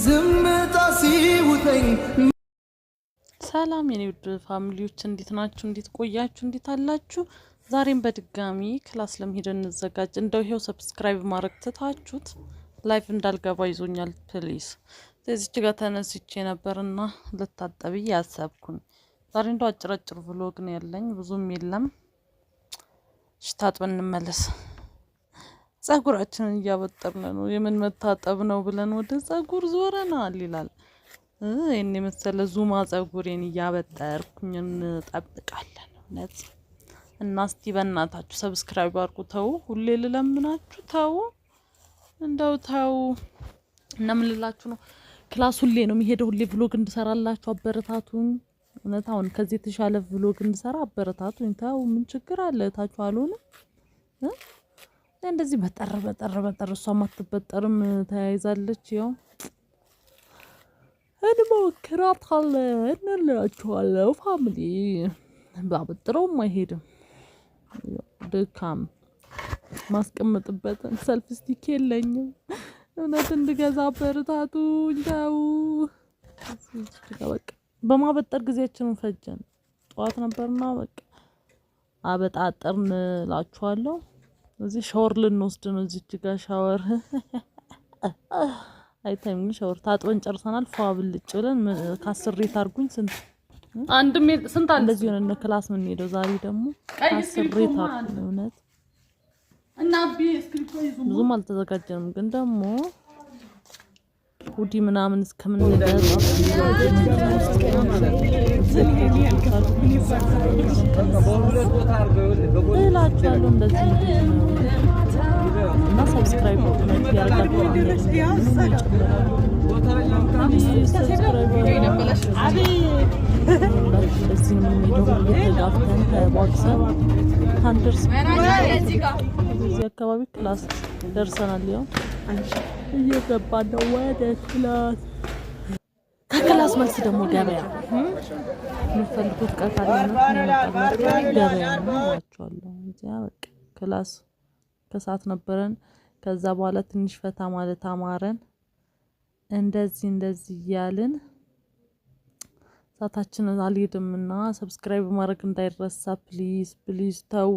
ዝምታ ሲውጠኝ ሰላም የኔ ውድ ፋሚሊዎች እንዴት ናችሁ? እንዴት ቆያችሁ? እንዴት አላችሁ? ዛሬም በድጋሚ ክላስ ለመሄድ እንዘጋጅ። እንደው ይሄው ሰብስክራይብ ማድረግ ትታችሁት ላይቭ እንዳልገባ ይዞኛል። ፕሊዝ እዚች ጋር ተነስቼ ነበርና ልታጠብ ያሰብኩኝ። ዛሬ እንደው አጭር ቭሎግ ነው ያለኝ፣ ብዙም የለም። ታጥበን እንመለስ። ጸጉራችንን እያበጠርን ነው። የምን መታጠብ ነው ብለን ወደ ጸጉር ዞረናል ይላል። እኔ መሰለ ዙማ ጸጉሬን እያበጠርኩኝ እንጠብቃለን። እውነት እና እስቲ በእናታችሁ ሰብስክራይብ አድርጉ። ተው ሁሌ ልለምናችሁ፣ ተው እንደው ተው። እና ምን ልላችሁ ነው፣ ክላስ ሁሌ ነው የሚሄደው። ሁሌ ቭሎግ እንድሰራላችሁ አበረታቱኝ። እውነት አሁን ከዚህ የተሻለ ቭሎግ እንድሰራ አበረታቱኝ። ተው ምን ችግር አለ? ታችሁ አልሆነ እንደዚህ በጠር እሷ ማትበጠርም ተያይዛለች። ያው እንሞክራታለን እንላችኋለሁ ፋሚሊ። ባበጥረውም አይሄድም። ድካም ማስቀመጥበትን ሰልፍ ስቲክ የለኝም። እውነት እንድገዛ አበረታቱኝ። ተው በቃ በማበጠር ጊዜያችንን ፈጀን። ጠዋት ነበርና በቃ አበጣጠርን እላችኋለሁ። እዚህ ሻወር ልንወስድ ነው። እዚች ጋር ሻወር አይታይም። ሻወር ታጥበን ጨርሰናል። ፏ ብልጭ ብለን ካስሬት አርጉኝ። ስንት አለ እንደዚህ ሆነ ነው ክላስ ምን ሄደው። ዛሬ ደግሞ ካስሬት አርጉኝ። እውነት እና ብዙም አልተዘጋጀንም፣ ግን ደግሞ ሁዲ ምናምን እስከምንገዛ እላችኋለሁ። እንደዚህ እና ሰብስክራይብ እዚህ አካባቢ ክላስ ደርሰናል። ያው እየገባን ነው ወደ ክላስ። ከክላስ መልስ ደግሞ ገበያ የምትፈልጉት ቃል ገበያ ነው እላችኋለሁ። እዚያ በቃ ክላስ ከሰዓት ነበረን። ከዛ በኋላ ትንሽ ፈታ ማለት አማረን። እንደዚህ እያልን ሰዓታችንን አልሄድምና ሰብስክራይብ ማድረግ እንዳይረሳ ፕሊዝ። ተው